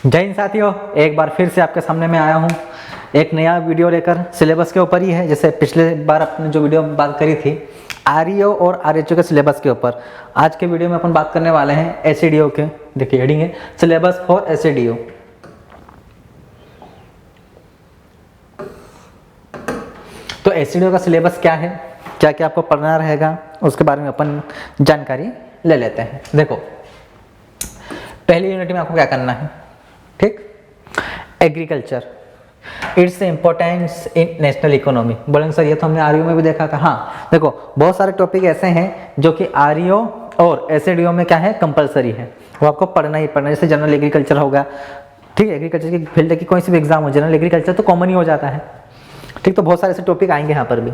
जय हिंद साथियों, एक बार फिर से आपके सामने मैं आया हूँ एक नया वीडियो लेकर। सिलेबस के ऊपर ही है, जैसे पिछले बार अपने जो वीडियो में बात करी थी आरईओ और आरएचओ के सिलेबस के ऊपर। आज के वीडियो में अपन बात करने वाले हैं एसईडीओ के। देखिए हेडिंग है सिलेबस फॉर एसईडीओ। तो एसईडीओ का सिलेबस क्या है, क्या क्या आपको पढ़ना रहेगा, उसके बारे में अपन जानकारी ले लेते हैं। देखो पहली यूनिट में आपको क्या करना है, ठीक, agriculture its importance in national economy. बोलेंगे सर ये तो हमने आरईओ में भी देखा था। हाँ देखो बहुत सारे टॉपिक ऐसे हैं जो कि आरईओ और एसईडीओ में क्या है, कंपलसरी है, वो आपको पढ़ना ही पढ़ना। जैसे जनरल एग्रीकल्चर होगा, ठीक है, एग्रीकल्चर की फील्ड की कोई सी भी एग्जाम हो, जनरल एग्रीकल्चर तो कॉमन ही हो जाता है, ठीक। तो बहुत सारे ऐसे टॉपिक आएंगे यहाँ पर भी।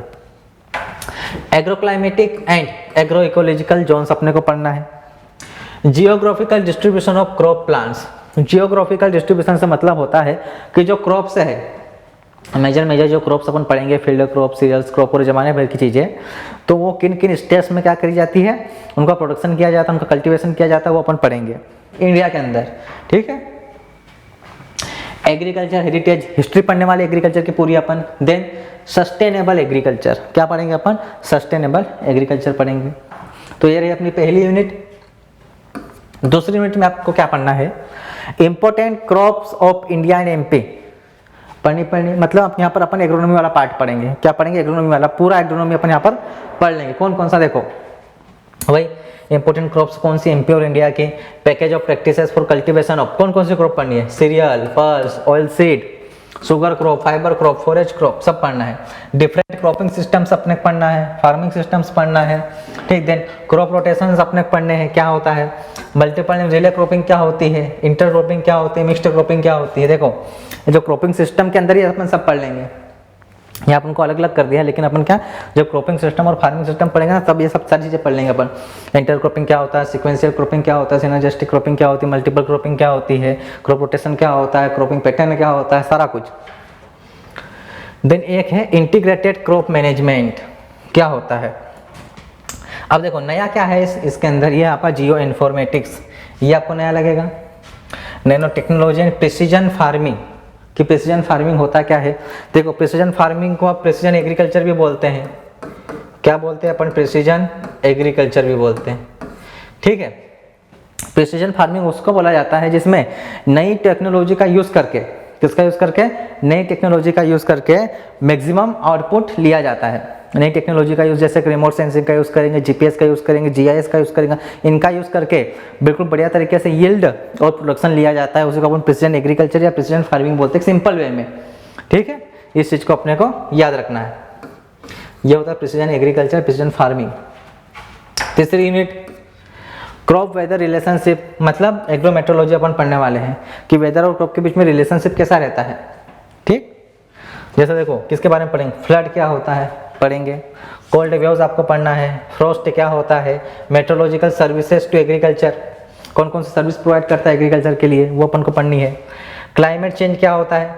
Agroclimatic and agro ecological zones अपने को पढ़ना है। Geographical distribution of crop plants. Geographical distribution से मतलब होता है कि जो क्रॉप्स है, मेजर जो क्रॉप्स अपन पढ़ेंगे, फील्ड क्रॉप, सीरियल्स क्रॉप और जमाने भर की चीज़ें, तो वो किन किन स्टेट्स में क्या करी जाती है, उनका प्रोडक्शन किया जाता है, उनका कल्टीवेशन किया जाता है, वो अपन पढ़ेंगे इंडिया के अंदर, ठीक है। एग्रीकल्चर हेरिटेज, हिस्ट्री पढ़ने वाले एग्रीकल्चर की पूरी अपन। देन सस्टेनेबल एग्रीकल्चर, क्या पढ़ेंगे अपन, सस्टेनेबल एग्रीकल्चर पढ़ेंगे। तो ये रही अपनी पहली यूनिट। दूसरी यूनिट में आपको क्या पढ़ना है, important crops of India and MP पढ़नी मतलब आप यहाँ पर अपन एग्रोनॉमी वाला पार्ट पढ़ेंगे। क्या पढ़ेंगे, एग्रोनॉमी वाला, पूरा एग्रोनॉमी अपन यहाँ पर पढ़ लेंगे। कौन कौन सा, देखो भाई इंपॉर्टेंट क्रॉप्स कौन सी एमपी और इंडिया की, package of practices for cultivation of, कौन कौन सी क्रॉप पढ़नी है, serial, pulse, oil seed, sugar crop, fibre crop, forage crop, सब पढ़ना है। डिफरेंट क्रॉपिंग सिस्टम्स अपने पढ़ना है, फार्मिंग सिस्टम्स पढ़ना है, ठीक। देन क्रॉप रोटेशंस अपने पढ़ने हैं, क्या होता है, मल्टीपल रिले क्रॉपिंग क्या होती है, इंटर क्रॉपिंग क्या होती है, मिक्स्ड क्रॉपिंग क्या होती है। देखो जो क्रॉपिंग सिस्टम के अंदर ही अपन सब पढ़ लेंगे, यहाँ अपन को अलग अलग कर दिया, लेकिन अपन क्या जब क्रॉपिंग सिस्टम और फार्मिंग सिस्टम पढ़ेंगे ना, तब ये सब सारी चीज़ें पढ़ लेंगे अपन। इंटर क्रॉपिंग क्या होता है, सिक्वेंशियल क्रॉपिंग क्या होता है, सिनर्जिस्टिक क्रॉपिंग क्या होती है, मल्टीपल क्रॉपिंग क्या होती है, क्रॉप रोटेशन क्या होता है, क्रॉपिंग पैटर्न क्या होता है, सारा कुछ। देन एक है इंटीग्रेटेड क्रॉप मैनेजमेंट, क्या होता है। अब देखो नया क्या है इसके अंदर, ये आपका जियो इन्फॉर्मेटिक्स, ये आपको नया लगेगा। Nano technology and precision farming, कि प्रिसीजन फार्मिंग होता क्या है। देखो प्रिसीजन फार्मिंग को आप प्रिसीजन एग्रीकल्चर भी बोलते हैं, क्या बोलते हैं अपन, प्रिसीजन एग्रीकल्चर भी बोलते हैं, ठीक है। प्रिसीजन फार्मिंग उसको बोला जाता है जिसमें नई टेक्नोलॉजी का यूज करके, किसका यूज करके, नई टेक्नोलॉजी का यूज करके मैक्सिमम आउटपुट लिया जाता है। नई टेक्नोलॉजी का यूज जैसे रिमोट सेंसिंग का यूज करेंगे, जीपीएस का यूज करेंगे, जीआईएस का यूज करेंगे, इनका यूज करके बिल्कुल बढ़िया तरीके से यील्ड और प्रोडक्शन लिया जाता है। उसी को अपन प्रिसीजन एग्रीकल्चर या प्रिसीजन फार्मिंग बोलते हैं, सिंपल वे में, ठीक है। इस चीज को अपने को याद रखना है, यह होता है प्रिसीजन एग्रीकल्चर, प्रिसीजन फार्मिंग। तीसरी यूनिट क्रॉप वेदर रिलेशनशिप, मतलब एग्रोमेट्रोलॉजी अपन पढ़ने वाले हैं कि वेदर और क्रॉप के बीच में रिलेशनशिप कैसा रहता है, ठीक। जैसे देखो किसके बारे में पढ़ेंगे, फ्लड क्या होता है पढ़ेंगे, कोल्ड वेव्स आपको पढ़ना है, फ्रोस्ट क्या होता है, मेट्रोलॉजिकल सर्विसेज टू एग्रीकल्चर, कौन कौन सी सर्विस प्रोवाइड करता है एग्रीकल्चर के लिए, वो अपन को पढ़नी है। क्लाइमेट चेंज क्या होता है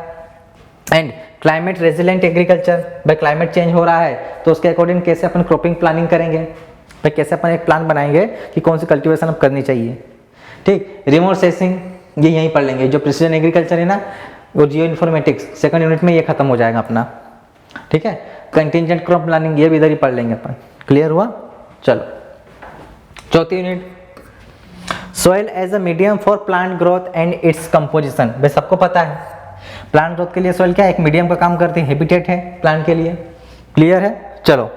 एंड क्लाइमेट रेजिलेंट एग्रीकल्चर, भाई क्लाइमेट चेंज हो रहा है तो उसके अकॉर्डिंग कैसे अपन क्रॉपिंग प्लानिंग करेंगे, भाई कैसे अपन एक प्लान बनाएंगे कि कौन सी कल्टीवेशन अब करनी चाहिए, ठीक। रिमोट सेंसिंग ये यहीं पढ़ लेंगे, जो प्रिसीजन एग्रीकल्चर है ना, वो जियो इन्फॉर्मेटिक्स सेकंड यूनिट में ये खत्म हो जाएगा अपना, ठीक है। कंटिजेंट क्रॉप प्लानिंग ये भी इधर ही पढ़ लेंगे अपन, क्लियर हुआ। चलो चौथी unit soil as a medium for plant growth and its composition. भाई सबको पता है प्लांट ग्रोथ के लिए सॉइल क्या है, एक मीडियम का काम करती है, हैबिटेट है प्लांट के लिए, क्लियर है। चलो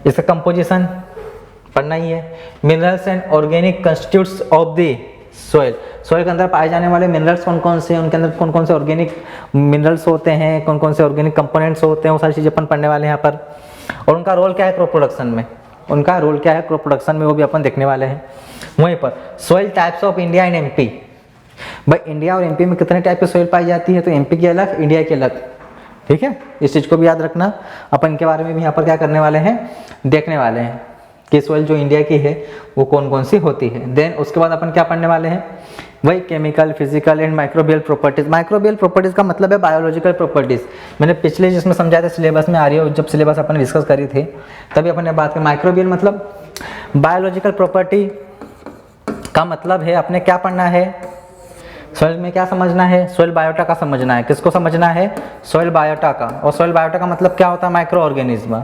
इसका कंपोजिशन पढ़ना ही है। Minerals and organic constitutes of the soil, soil के अंदर पाए जाने वाले मिनरल्स कौन कौन से हैं, उनके अंदर कौन कौन से ऑर्गेनिक मिनरल्स होते हैं, कौन कौन से ऑर्गेनिक कंपोनेंट्स होते हैं, वो सारी चीज़ें अपन पढ़ने वाले हैं यहाँ पर। और उनका रोल क्या है क्रॉप प्रोडक्शन में, उनका रोल क्या है क्रॉप प्रोडक्शन में, वो भी अपन देखने वाले हैं। वहीं पर soil types of India and MP, भाई इंडिया और एमपी में कितने टाइप की सॉइल पाई जाती है, तो एमपी की अलग, इंडिया की अलग, ठीक है। इस चीज़ को भी याद रखना, अपन के बारे में भी यहाँ पर क्या करने वाले हैं, देखने वाले हैं कि सॉइल जो इंडिया की है वो कौन कौन सी होती है। देन उसके बाद अपन क्या पढ़ने वाले हैं, वही chemical, physical and microbial properties. Microbial properties का मतलब है बायोलॉजिकल प्रॉपर्टीज। मैंने पिछले जिसमें समझाया था सिलेबस में, आ रही हो जब सिलेबस अपन डिस्कस करी थी तभी अपन ने बात की। माइक्रोबियल मतलब बायोलॉजिकल प्रॉपर्टी का मतलब है अपने क्या पढ़ना है, सॉइल में क्या समझना है, सॉइल बायोटा का समझना है। किसको समझना है, सॉइल बायोटा का। और सॉइल बायोटा का मतलब क्या होता है, माइक्रो ऑर्गेनिज्म।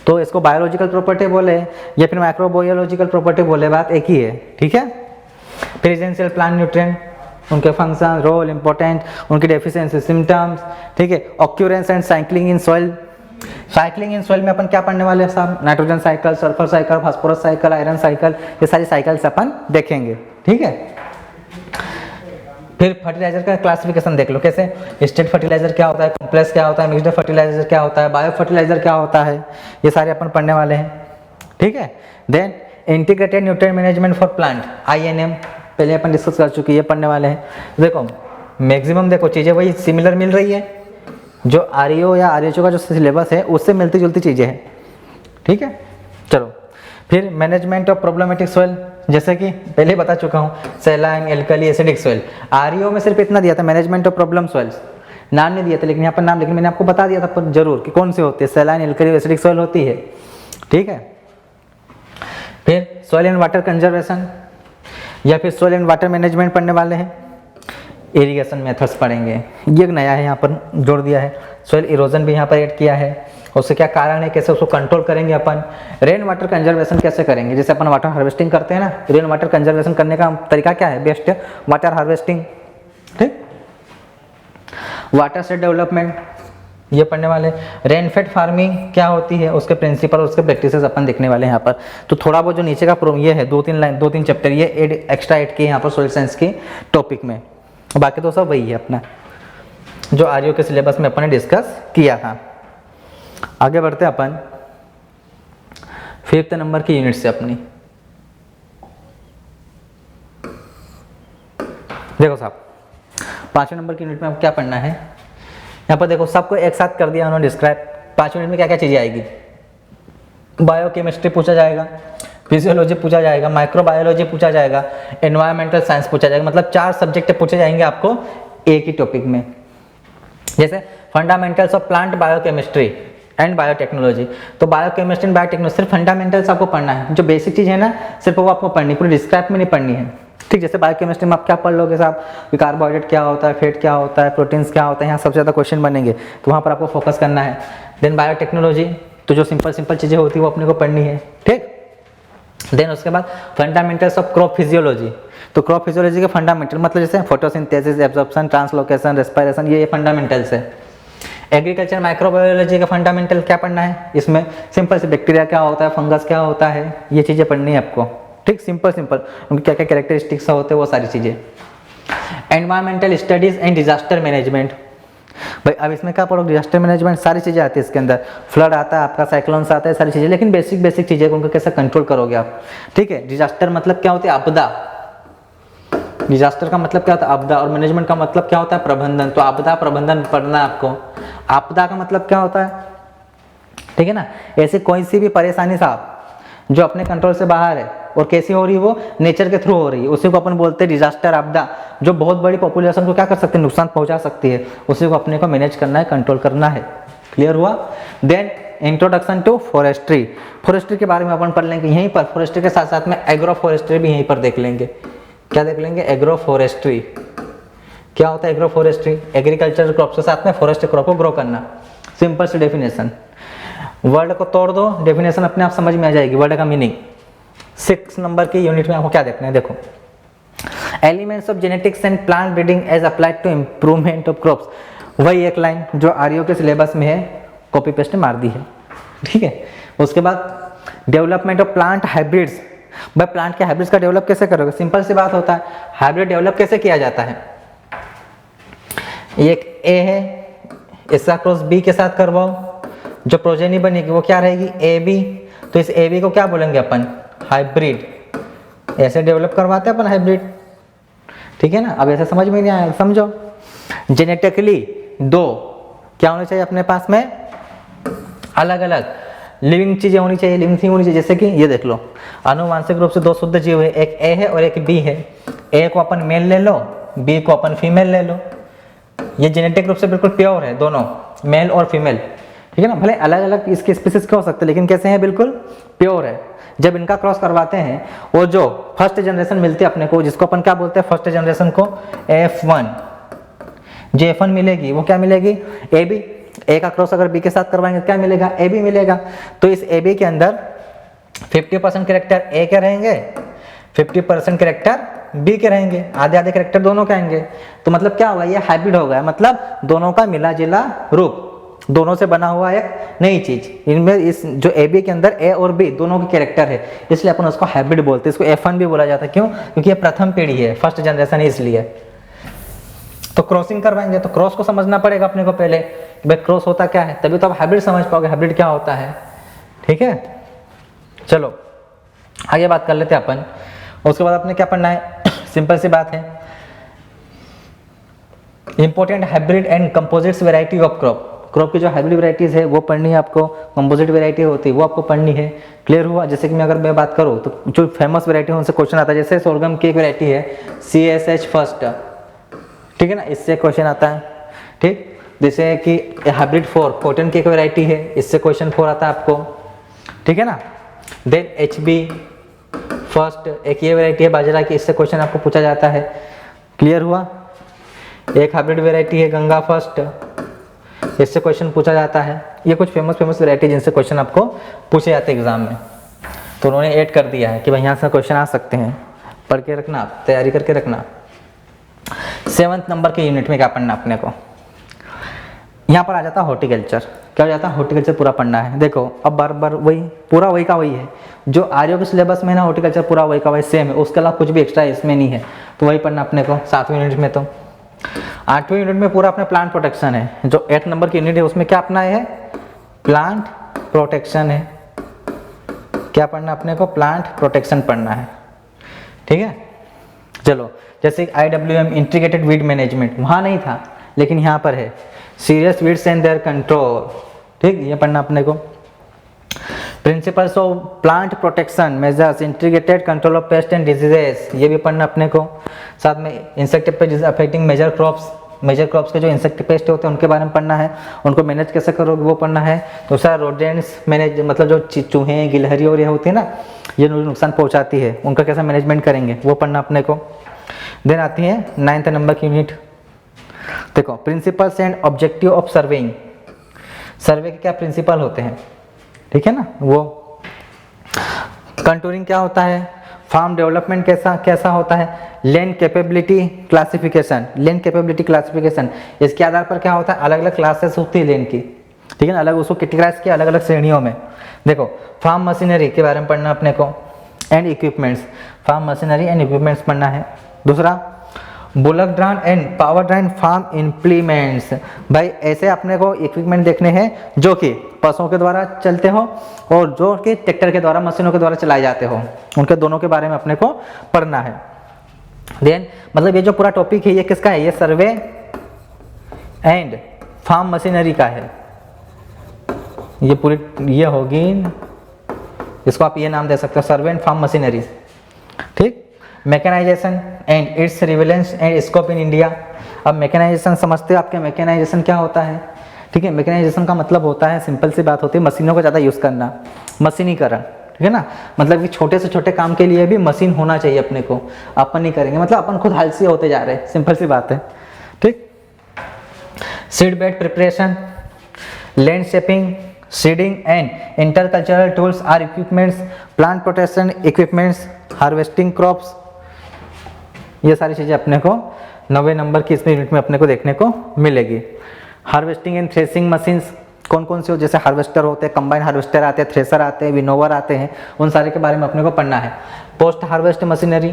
तो इसको बायोलॉजिकल प्रॉपर्टी बोले या फिर माइक्रोबायोलॉजिकल प्रॉपर्टी बोले, बात एक ही है, ठीक है। फिर एसेंशियल प्लांट न्यूट्रिएंट, उनके फंक्शन, रोल, इंपॉर्टेंट, उनकी डेफिशिएंसी, सिम्टम्स, ठीक है। Occurrence and cycling in soil. Cycling in soil में अपन क्या पढ़ने वाले हैं साहब, nitrogen cycle, sulphur cycle, phosphorus cycle, iron cycle, ये सारी साइकिल्स अपन देखेंगे, ठीक है। फिर फर्टिलाइजर का क्लासिफिकेशन देख लो, कैसे स्टेट फर्टिलाइजर क्या होता है, कॉम्प्लेक्स क्या होता है, मिक्स्ड फर्टिलाइजर क्या होता है, बायो फर्टिलाइजर क्या होता है, ये सारे अपन पढ़ने वाले हैं, ठीक है। Then integrated nutrient management for plant, INM, पहले अपन डिस्कस कर चुके, ये पढ़ने वाले हैं। देखो मैक्सिमम देखो चीज़ें वही सिमिलर मिल रही है, जो REO या RHO का जो सिलेबस है उससे मिलती जुलती चीज़ें हैं, ठीक है। चलो फिर मैनेजमेंट ऑफ प्रॉब्लमेटिक सॉइल, जैसे कि पहले बता चुका हूँ, saline, alkali, acidic soil. REO में सिर्फ इतना दिया था, मैनेजमेंट ऑफ प्रॉब्लम सॉइल्स, नाम नहीं दिया था, लेकिन यहाँ पर नाम, लेकिन मैंने आपको बता दिया था पर जरूर कि कौन से होते हैं, सैलाइन, एल्कली, एसिडिक सॉइल होती है, ठीक है। फिर सॉइल एंड वाटर कंजर्वेशन या फिर सॉइल एंड वाटर मैनेजमेंट पढ़ने वाले हैं। इरिगेशन मेथड्स पढ़ेंगे, ये एक नया है यहाँ पर जोड़ दिया है। सॉइल इरोजन भी यहाँ पर ऐड किया है, उससे क्या कारण है, कैसे उसको कंट्रोल करेंगे अपन। रेन वाटर कंजर्वेशन कैसे करेंगे, जैसे अपन वाटर हार्वेस्टिंग करते हैं ना, रेन वाटर कंजर्वेशन करने का तरीका क्या है, बेस्ट वाटर हार्वेस्टिंग, ठीक। वाटर सेट डेवलपमेंट, ये पढ़ने वाले। रेनफेड फार्मिंग क्या होती है, उसके प्रिंसिपल, उसके प्रैक्टिसेस अपन देखने वाले हैं यहाँ पर। तो थोड़ा बहुत जो नीचे का ये है, 2-3 चैप्टर ये एक्स्ट्रा ऐड किए यहाँ पर सॉइल साइंस के टॉपिक में, बाकी तो सब वही है अपना जो REO के सिलेबस में अपन ने डिस्कस किया था। आगे बढ़ते अपन 5th नंबर की यूनिट से अपनी। देखो साहब 5वें नंबर की यूनिट में आपको क्या पढ़ना है, यहाँ पर देखो सबको एक साथ कर दिया उन्होंने डिस्क्राइब। 5 यूनिट में क्या क्या चीज़ें आएगी, बायोकेमिस्ट्री पूछा जाएगा, फिजियोलॉजी पूछा जाएगा, माइक्रोबायोलॉजी पूछा जाएगा, एनवायरमेंटल साइंस पूछा जाएगा। मतलब 4 सब्जेक्ट पूछे जाएंगे आपको एक ही टॉपिक में। जैसे fundamentals of plant biochemistry and biotechnology, तो बायोकेमिस्ट्री एंड बायोटेक्नोलॉजी सिर्फ फंडामेंटल्स आपको पढ़ना है, जो बेसिक चीज़ है ना सिर्फ वो आपको पढ़नी, पूरी डिस्क्राइब में नहीं पढ़नी है, ठीक। जैसे बायोकेमिस्ट्री में आप क्या पढ़ लोगे साहब, कार्बोहाइड्रेट क्या होता है, फैट क्या होता है, प्रोटीन्स क्या होता है, यहाँ सबसे ज़्यादा क्वेश्चन बनेंगे, तो वहाँ पर आपको फोकस करना है। देन बायोटेक्नोलॉजी, तो जो सिंपल चीज़ें होती है वो अपने को पढ़नी है, ठीक। देन उसके बाद फंडामेंटल्स ऑफ क्रॉप फिजियोलॉजी, तो क्रॉप फिजियोलॉजी के फंडामेंटल मतलब जैसे फोटोसिंथेसिस, एब्जॉर्प्शन, ट्रांसलोकेशन, रेस्पिरेशन, ये फंडामेंटल्स है। एग्रीकल्चर माइक्रोबायोलॉजी का फंडामेंटल क्या पढ़ना है, इसमें सिंपल से बैक्टीरिया क्या होता है, फंगस क्या होता है, ये चीज़ें पढ़नी है आपको, ठीक। सिंपल उनकी क्या क्या कैरेक्टरिस्टिक्स होते हैं वो सारी चीज़ें। Environmental studies and disaster management, भाई अब इसमें क्या पढ़ोगे, डिजास्टर मैनेजमेंट सारी चीज़ें आती है इसके अंदर, फ्लड आता है आपका, साइक्लोन्स आता है, सारी चीज़ें, लेकिन बेसिक चीज़ें उनको कैसे कंट्रोल करोगे आप, ठीक है। डिजास्टर मतलब क्या होती है, आपदा। डिजास्टर का मतलब क्या होता है, आपदा, और मैनेजमेंट का मतलब क्या होता है, प्रबंधन। तो आपदा प्रबंधन पढ़ना है आपको। आपदा का मतलब क्या होता है, ठीक है ना, ऐसी कोई सी भी परेशानी साहब जो अपने कंट्रोल से बाहर है और कैसी हो रही है, वो नेचर के थ्रू हो रही है, उसी को अपन बोलते हैं डिजास्टर, आपदा, जो बहुत बड़ी पॉपुलेशन को क्या कर सकते हैं, नुकसान पहुंचा सकती है, उसी को अपने को मैनेज करना है, कंट्रोल करना है। क्लियर हुआ। Then introduction to forestry, forestry के बारे में अपन पढ़ लेंगे यहीं पर, फॉरेस्ट्री के साथ साथ में एग्रो फॉरेस्ट्री भी यहीं पर देख लेंगे। क्या देख लेंगे, एग्रो फॉरेस्ट्री। क्या होता है एग्रो फॉरेस्ट्री, एग्रीकल्चर क्रॉप के साथ में फॉरेस्ट क्रॉप को ग्रो करना। सिंपल सी डेफिनेशन, वर्ड को तोड़ दो, डेफिनेशन अपने आप समझ में आ जाएगी, वर्ड का मीनिंग। 6 नंबर की यूनिट में आपको क्या देखना है, देखो elements of genetics and plant breeding as applied to improvement of crops, वही एक लाइन जो REO के सिलेबस में है, कॉपी पेस्ट मार दी है, ठीक है। उसके बाद डेवलपमेंट ऑफ प्लांट हाइब्रिड्स, भाई प्लांट के हाइब्रिड्स का डेवलप कैसे करोगे, सिंपल सी बात होता है, हाइब्रिड डेवलप कैसे किया जाता है, एक A है, इसका क्रॉस B के साथ करवाओ, जो प्रोजेनी बनेगी वो क्या रहेगी, AB, तो इस AB को क्या बोलेंगे अपन, हाइब्रिड। ऐसे डेवलप करवाते हैं अपन हाइब्रिड, ठीक है ना। अब ऐसे समझ में नहीं आया, समझो। जेनेटिकली 2 क्या होने चाहिए अपने पास में, अलग अलग लिविंग चीजें होनी चाहिए, लिविंग थिंग होनी चाहिए। जैसे कि ये देख लो, आनुवांशिक रूप से 2 शुद्ध जीव है, एक A है और एक B है। A को अपन मेल ले लो, B को अपन फीमेल ले लो, ये जेनेटिक रूप से बिल्कुल प्योर है, दोनों मेल और फीमेल, ठीक है ना। भले अलग अलग इसके स्पीसीज के हो सकते हैं, लेकिन कैसे हैं, बिल्कुल प्योर है। जब इनका क्रॉस करवाते हैं, वो जो फर्स्ट जनरेशन मिलती है अपने को, जिसको अपन क्या बोलते हैं, फर्स्ट जनरेशन को F1, जो F1 मिलेगी वो क्या मिलेगी, AB। ए का क्रॉस अगर बी के साथ करवाएंगे क्या मिलेगा, AB मिलेगा। तो इस AB के अंदर 50% कैरेक्टर ए के रहेंगे, 50% कैरेक्टर बी के रहेंगे, आधे आधे कैरेक्टर दोनों के आएंगे। तो मतलब क्या होगा, ये हाइब्रिड हो गया, मतलब दोनों का मिला जुला रूप, दोनों से बना हुआ एक नई चीज। इनमें इस जो ए बी के अंदर ए और बी दोनों के कैरेक्टर है, इसलिए अपन उसको हाइब्रिड बोलते हैं। इसको F1 भी बोला जाता है, क्यों, क्योंकि ये प्रथम पीढ़ी है, फर्स्ट जनरेशन है इसलिए। तो क्रॉसिंग करवाएंगे तो क्रॉस को समझना पड़ेगा अपने को पहले, भाई क्रॉस होता क्या है, तभी तो आप हाइब्रिड समझ पाओगे हाइब्रिड क्या होता है। ठीक है, चलो आगे बात कर लेते हैं अपन। उसके बाद आपने क्या पढ़ना है, सिंपल सी बात है, important hybrid and composites variety of crop. Crop की जो हाइब्रिड वैरायटीज है वो पढ़नी है आपको, कंपोजिट वैरायटी होती है वो आपको पढ़नी है। क्लियर हुआ। जैसे कि मैं अगर मैं बात करूँ तो जो फेमस वैरायटी है उनसे क्वेश्चन आता है, जैसे सोरगम की एक वैरायटी है CSH फर्स्ट, ठीक है ना, इससे क्वेश्चन आता है। ठीक, जैसे कि हाइब्रिड 4 कॉटन की एक वैरायटी है, इससे क्वेश्चन 4 आता है आपको। ठीक है ना। देन HB फर्स्ट एक ये वैरायटी है बाजरा की, इससे क्वेश्चन आपको पूछा जाता है। क्लियर हुआ। एक हाइब्रिड वैरायटी है गंगा फर्स्ट, इससे क्वेश्चन पूछा जाता है। ये कुछ फेमस वैरायटी जिनसे क्वेश्चन आपको पूछे जाते हैं एग्जाम में, तो उन्होंने ऐड कर दिया है कि भाई यहाँ से क्वेश्चन आ सकते हैं, पढ़ के रखना, तैयारी करके रखना। 7th नंबर के यूनिट में क्या पढ़ना अपने को, यहाँ पर आ जाता है हॉर्टिकल्चर। क्या हो जाता है, हॉर्टिकल्चर पूरा पढ़ना है। देखो अब बार बार वही, पूरा वही का वही है, जो आर्यो के सिलेबस में ना हॉर्टिकल्चर पूरा वही का वही सेम है, उसके अलावा कुछ भी एक्स्ट्रा इसमें नहीं है, तो वही पढ़ना अपने को 7वें यूनिट में। तो 8वें यूनिट में पूरा अपना प्लांट प्रोटेक्शन है। जो 8 नंबर की यूनिट है उसमें क्या अपना है, प्लांट प्रोटेक्शन है। क्या पढ़ना अपने को, प्लांट प्रोटेक्शन पढ़ना है। ठीक है, चलो जैसे IWM इंटीग्रेटेड वीड मैनेजमेंट, वहाँ नहीं था लेकिन यहाँ पर है, serious weeds and their control. ठीक, ये पढ़ना अपने को। Principles of plant protection measures, integrated control of pest and diseases, ये भी पढ़ना अपने को। साथ में insect pest affecting major crops के जो इंसेक्ट पेस्ट होते हैं उनके बारे में पढ़ना है, उनको मैनेज कैसे करोगे वो पढ़ना है। दूसरा रोडेंट्स मैनेज, मतलब जो चूहे गिलहरी और ये होती है ना, ये नुकसान पहुंचाती है, उनका कैसे मैनेजमेंट करेंगे वो पढ़ना अपने को। देन आती है 9th नंबर की यूनिट। देखो principles and objective of surveying, survey के क्या प्रिंसिपल होते हैं, ठीक है ना। वो कंटूरिंग क्या होता है, फार्म डेवलपमेंट कैसा होता है, land capability classification, land capability classification, इसके आधार पर क्या होता है, अलग अलग क्लासेस होती है लैंड की, ठीक है ना, अलग उसको कैटेगराइज किया अलग अलग श्रेणियों में। देखो फार्म मशीनरी के बारे में पढ़ना अपने को, and equipments, farm machinery and equipments पढ़ना है। दूसरा bullock drawn and power driven farm implements, भाई ऐसे अपने को इक्विपमेंट देखने हैं जो कि पशुओं के द्वारा चलते हो और जो कि ट्रैक्टर के द्वारा, मशीनों के द्वारा चलाए जाते हो, उनके दोनों के बारे में अपने को पढ़ना है। देन मतलब ये जो पूरा टॉपिक है ये किसका है, ये सर्वे एंड फार्म मशीनरी का है। ये पूरी ये होगी, इसको आप ये नाम दे सकते हो, सर्वे एंड फार्म मशीनरी। ठीक, mechanisation and its relevance and scope in India. अब मैकेनाइजेशन समझते हो, आपके मैकेनाइजेशन क्या होता है, ठीक है। मैकेनाइजेशन का मतलब होता है, सिंपल सी बात होती है, मशीनों को ज़्यादा यूज़ करना, मशीनीकरण, ठीक है ना। मतलब कि छोटे से छोटे काम के लिए भी मशीन होना चाहिए अपने को, अपन नहीं करेंगे, मतलब अपन खुद आलसी होते जा रहे हैं, सिंपल सी बात है। ठीक, seed bed preparation, land shaping, seeding and intercultural tools or equipments, plant protection equipments, harvesting crops, ये सारी चीज़ें अपने को 9वें नंबर की इसमें यूनिट में अपने को देखने को मिलेगी। हार्वेस्टिंग एंड थ्रेसिंग मशीन्स कौन कौन से हो, जैसे हार्वेस्टर होते हैं, कंबाइन हार्वेस्टर आते हैं, थ्रेसर आते हैं, विनोवर आते हैं, उन सारे के बारे में अपने को पढ़ना है। पोस्ट हार्वेस्ट मशीनरी,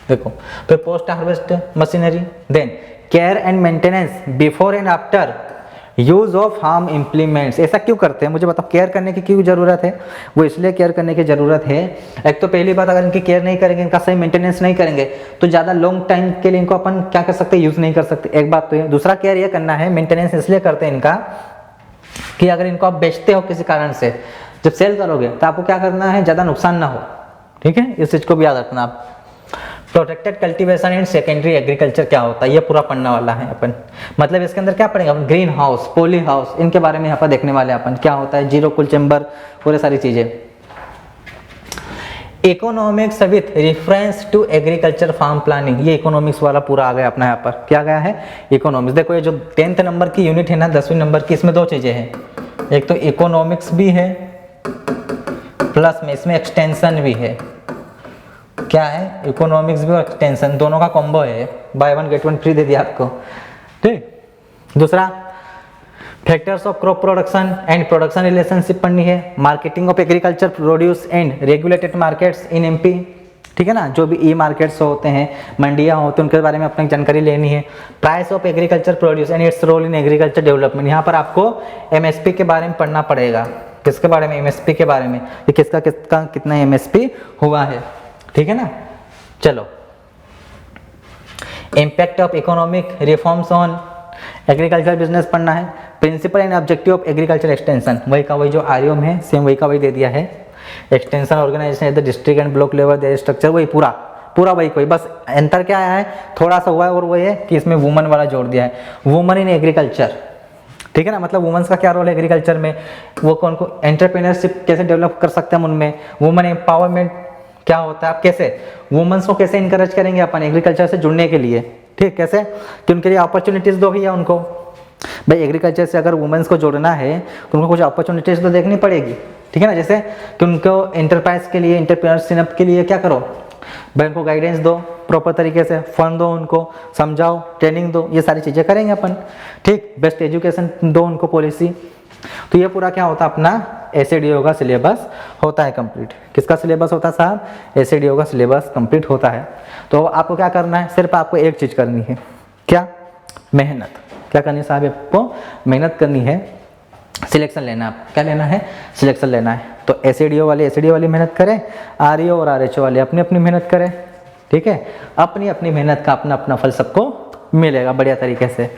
देखो फिर post harvest machinery, then care and maintenance before and after use of farm implements. ऐसा क्यों करते हैं मुझे बताओ, केयर करने की क्यों जरूरत है, वो इसलिए केयर करने की जरूरत है, एक तो पहली बात अगर इनकी केयर नहीं करेंगे, इनका सही मेंटेनेंस नहीं करेंगे तो ज़्यादा लॉन्ग टाइम के लिए इनको अपन क्या कर सकते हैं, यूज़ नहीं कर सकते, एक बात तो है। दूसरा केयर ये करना है, मेंटेनेंस इसलिए करते हैं इनका कि अगर इनको आप बेचते हो किसी कारण से, जब सेल करोगे तो आपको क्या करना है, ज़्यादा नुकसान ना हो, ठीक है, इस चीज़ को भी याद रखना आप। Protected cultivation and secondary agriculture क्या होता है, ये पूरा पढ़ने वाला है अपन। मतलब इसके अंदर क्या पढ़ेंगे अपन, ग्रीन हाउस, पॉली हाउस, इनके बारे में यहाँ पर देखने वाले अपन, क्या होता है, जीरो कूल चैम्बर, पूरे सारी चीजें। Economics with reference to agriculture farm planning, ये इकोनॉमिक्स वाला पूरा आ गया अपना यहाँ पर, क्या गया है, इकोनॉमिक्स। देखो ये जो 10th नंबर की यूनिट है ना, 10वीं नंबर की, इसमें 2 चीजें हैं, एक तो इकोनॉमिक्स भी है प्लस में इसमें एक्सटेंशन भी है। क्या है, इकोनॉमिक्स भी और एक्सटेंशन, दोनों का कॉम्बो है, बाय 1 गेट 1 फ्री दे दिया आपको, ठीक। दूसरा factors of crop production and production relationship पढ़नी है, marketing of agriculture produce and regulated markets in MP, ठीक है ना, जो भी ई मार्केट्स होते हैं, मंडियां होती हैं, उनके बारे में अपनी जानकारी लेनी है। Price of agriculture produce and its role in agriculture development, यहाँ पर आपको एमएसपी के बारे में पढ़ना पड़ेगा, किसके बारे में, एमएसपी के बारे में, कि किसका किसका कितना एमएसपी हुआ है, ठीक है ना। चलो, impact of economic reforms on agriculture business पढ़ना है। Principle and objective of agriculture extension, वही का वही जो आर्यम है सेम वही का वही दे दिया है। Extension organisation at the district and block level, their structure वही पूरा पूरा वही कोई, बस अंतर क्या आया है, थोड़ा सा हुआ है, और वो है कि इसमें वुमन वाला जोड़ दिया है, वुमन इन एग्रीकल्चर, ठीक है ना। मतलब वुमेन्स का क्या रोल है एग्रीकल्चर में, वो कौन को एंटरप्रेन्योरशिप कैसे डेवलप कर सकते हैं हम उनमें, वुमेन एम्पावरमेंट क्या होता है, आप कैसे वुमेन्स को कैसे इंकरेज करेंगे अपन एग्रीकल्चर से जुड़ने के लिए, ठीक, कैसे कि उनके लिए अपॉर्चुनिटीज दो भैया उनको। भाई एग्रीकल्चर से अगर वुमेन्स को जोड़ना है तो उनको कुछ अपॉर्चुनिटीज तो देखनी पड़ेगी, ठीक है ना। जैसे कि उनको एंटरप्राइज के लिए, एंटरप्रेन्योरशिप के लिए क्या करो भाई, उनको गाइडेंस दो प्रॉपर तरीके से, फंड दो, उनको समझाओ, ट्रेनिंग दो, ये सारी चीज़ें करेंगे अपन, ठीक। बेस्ट एजुकेशन दो उनको, पॉलिसी। तो ये पूरा क्या होता है अपना एसएडीओ का सिलेबस होता है कंप्लीट। किसका सिलेबस होता है साहब, एसएडीओ का सिलेबस कंप्लीट होता है। तो आपको क्या करना है, सिर्फ आपको एक चीज़ करनी है, क्या, मेहनत। क्या करनी है साहब, आपको मेहनत करनी है, सिलेक्शन लेना है, आपको क्या लेना है, सिलेक्शन लेना है। तो एसएडीओ वाले मेहनत करें, आरईओ और आरएचओ वाले अपनी अपनी मेहनत करें, ठीक है। अपनी अपनी मेहनत का अपना अपना फल सबको मिलेगा बढ़िया तरीके से।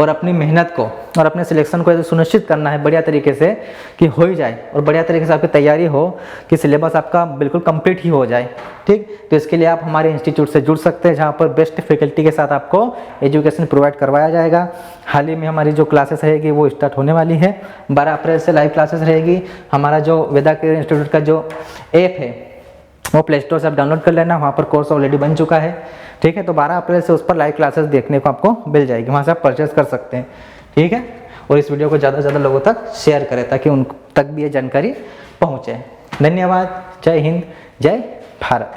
और अपनी मेहनत को और अपने सिलेक्शन को ऐसे सुनिश्चित करना है बढ़िया तरीके से कि हो ही जाए, और बढ़िया तरीके से आपकी तैयारी हो कि सिलेबस आपका बिल्कुल कंप्लीट ही हो जाए, ठीक। तो इसके लिए आप हमारे इंस्टीट्यूट से जुड़ सकते हैं, जहाँ पर बेस्ट फैकल्टी के साथ आपको एजुकेशन प्रोवाइड करवाया जाएगा। हाल ही में हमारी जो क्लासेस रहेगी वो स्टार्ट होने वाली है, 12 अप्रैल से लाइव क्लासेस रहेगी। हमारा जो वेदा करियर इंस्टीट्यूट का जो ऐप है वो प्ले स्टोर से आप डाउनलोड कर लेना, वहाँ पर कोर्स ऑलरेडी बन चुका है, ठीक है। तो 12 अप्रैल से उस पर लाइव क्लासेस देखने को आपको मिल जाएगी, वहाँ से आप परचेस कर सकते हैं, ठीक है। और इस वीडियो को ज़्यादा से ज़्यादा लोगों तक शेयर करें ताकि उन तक भी ये जानकारी पहुँचे। धन्यवाद, जय हिंद, जय भारत।